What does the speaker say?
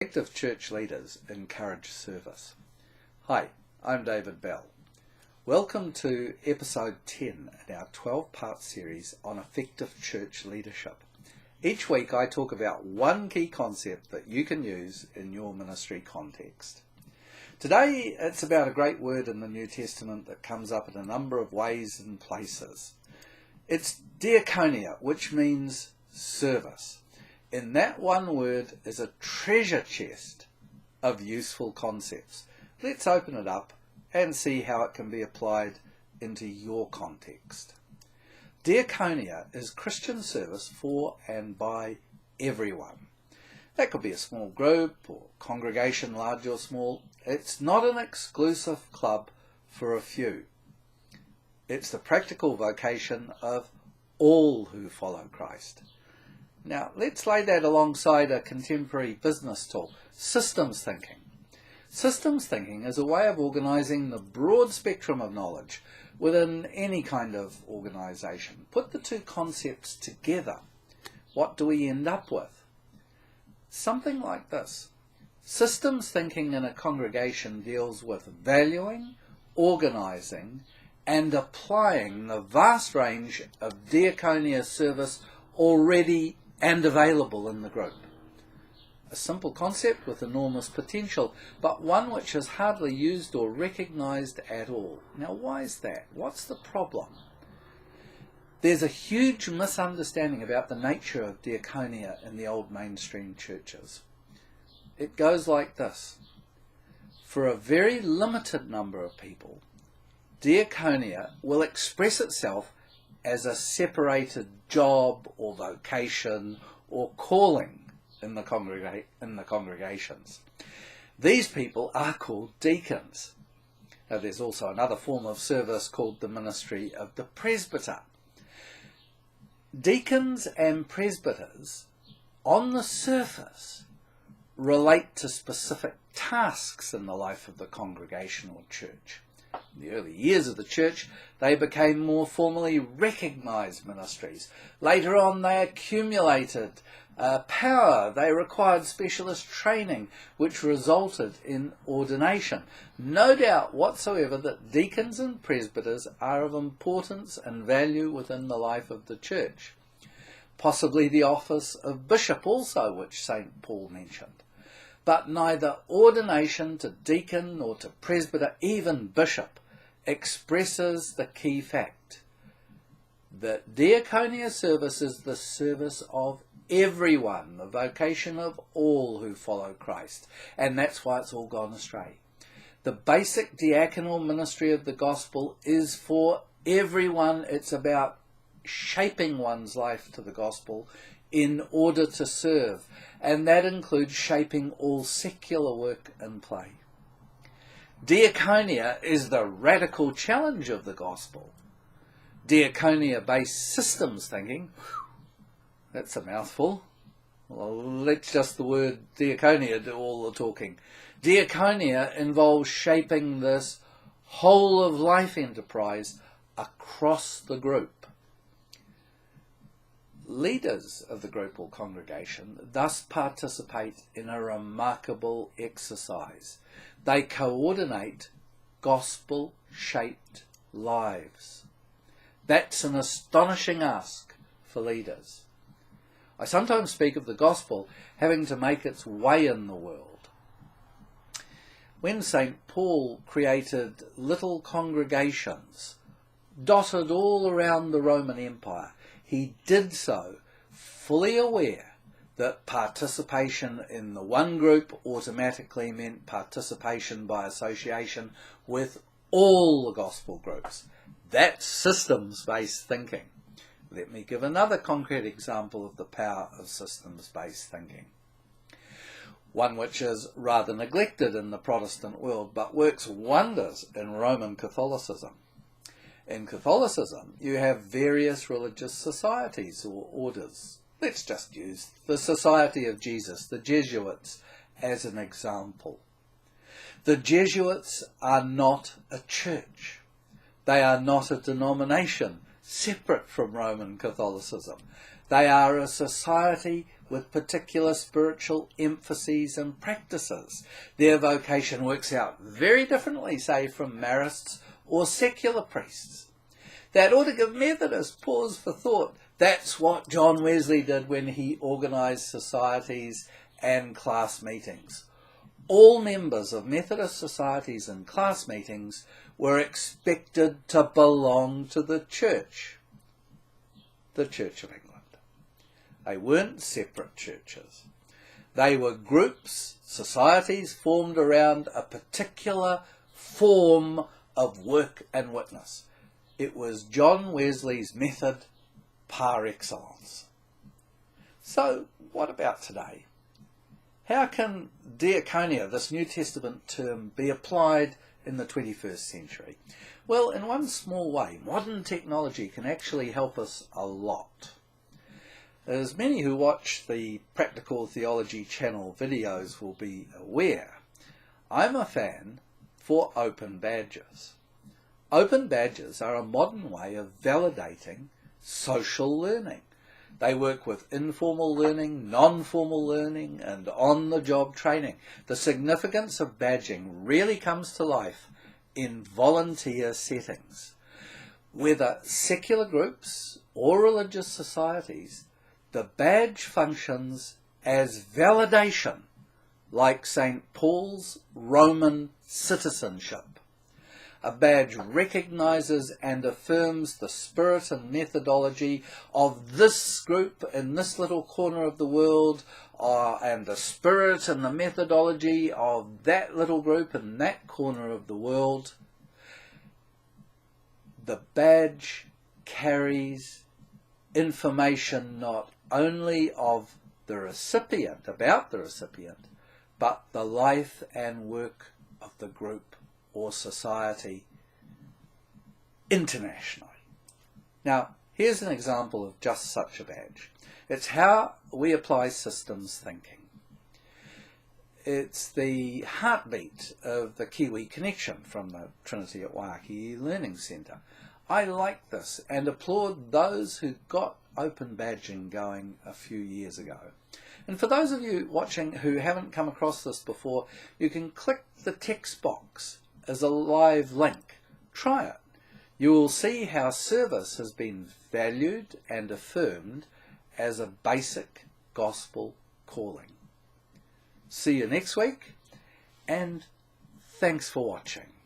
effective church leaders encourage service. Hi, I'm David Bell. Welcome to episode 10 in our 12-part series on effective church leadership. Each week I talk about one key concept that you can use in your ministry context. Today it's about a great word in the New Testament that comes up in a number of ways and places. It's diakonia, which means service. In that one word is a treasure chest of useful concepts. Let's open it up and see how it can be applied into your context. Diakonia is Christian service for and by everyone. That could be a small group or congregation, large or small. It's not an exclusive club for a few. It's the practical vocation of all who follow Christ. Now, let's lay that alongside a contemporary business tool, systems thinking. Systems thinking is a way of organising the broad spectrum of knowledge within any kind of organisation. Put the two concepts together. What do we end up with? Something like this. Systems thinking in a congregation deals with valuing, organising, and applying the vast range of diakonia service already and available in the group. A simple concept with enormous potential, but one which is hardly used or recognised at all. Now, why is that? What's the problem? There's a huge misunderstanding about the nature of diakonia in the old mainstream churches. It goes like this. For a very limited number of people, diakonia will express itself as a separated job or vocation or calling in the congregations. These people are called deacons. Now, there's also another form of service called the ministry of the presbyter. Deacons and presbyters, on the surface, relate to specific tasks in the life of the congregational church. In the early years of the church, they became more formally recognised ministries. Later on, they accumulated power. They required specialist training, which resulted in ordination. No doubt whatsoever that deacons and presbyters are of importance and value within the life of the church. Possibly the office of bishop also, which St. Paul mentioned. But neither ordination to deacon nor to presbyter, even bishop, expresses the key fact that diakonia service is the service of everyone, the vocation of all who follow Christ, and that's why it's all gone astray. The basic diaconal ministry of the gospel is for everyone. It's about shaping one's life to the gospel in order to serve, and that includes shaping all secular work and play. Diakonia is the radical challenge of the gospel. Diakonia-based systems thinking, that's a mouthful. Well, let's just the word diakonia do all the talking. Diakonia involves shaping this whole of life enterprise across the group. Leaders of the group or congregation thus participate in a remarkable exercise. They coordinate gospel-shaped lives. That's an astonishing ask for leaders. I sometimes speak of the gospel having to make its way in the world. When St. Paul created little congregations dotted all around the Roman Empire, he did so fully aware that participation in the one group automatically meant participation by association with all the gospel groups. That's systems-based thinking. Let me give another concrete example of the power of systems-based thinking. One which is rather neglected in the Protestant world, but works wonders in Roman Catholicism. In Catholicism, you have various religious societies or orders. Let's just use the Society of Jesus, the Jesuits, as an example. The Jesuits are not a church. They are not a denomination separate from Roman Catholicism. They are a society with particular spiritual emphases and practices. Their vocation works out very differently, say, from Marists or secular priests. That ought to give Methodists pause for thought. That's what John Wesley did when he organised societies and class meetings. All members of Methodist societies and class meetings were expected to belong to the Church of England. They weren't separate churches. They were groups, societies formed around a particular form of work and witness. It was John Wesley's method par excellence. So, what about today? How can diaconia, this New Testament term, be applied in the 21st century? Well, in one small way, modern technology can actually help us a lot. As many who watch the Practical Theology channel videos will be aware, I'm a fan for open badges. Open badges are a modern way of validating social learning. They work with informal learning, non-formal learning, and on-the-job training. The significance of badging really comes to life in volunteer settings. Whether secular groups or religious societies, the badge functions as validation, like St. Paul's Roman citizenship. A badge recognises and affirms the spirit and methodology of this group in this little corner of the world, and the spirit and the methodology of that little group in that corner of the world. The badge carries information not only of the recipient, about the recipient, but the life and work of the group or society internationally. Now, here's an example of just such a badge. It's how we apply systems thinking. It's the heartbeat of the Kiwi Connection from the Trinity at Waiheke Learning Centre. I like this and applaud those who got open badging going a few years ago. And for those of you watching who haven't come across this before, you can click the text box as a live link. Try it. You will see how service has been valued and affirmed as a basic gospel calling. See you next week, and thanks for watching.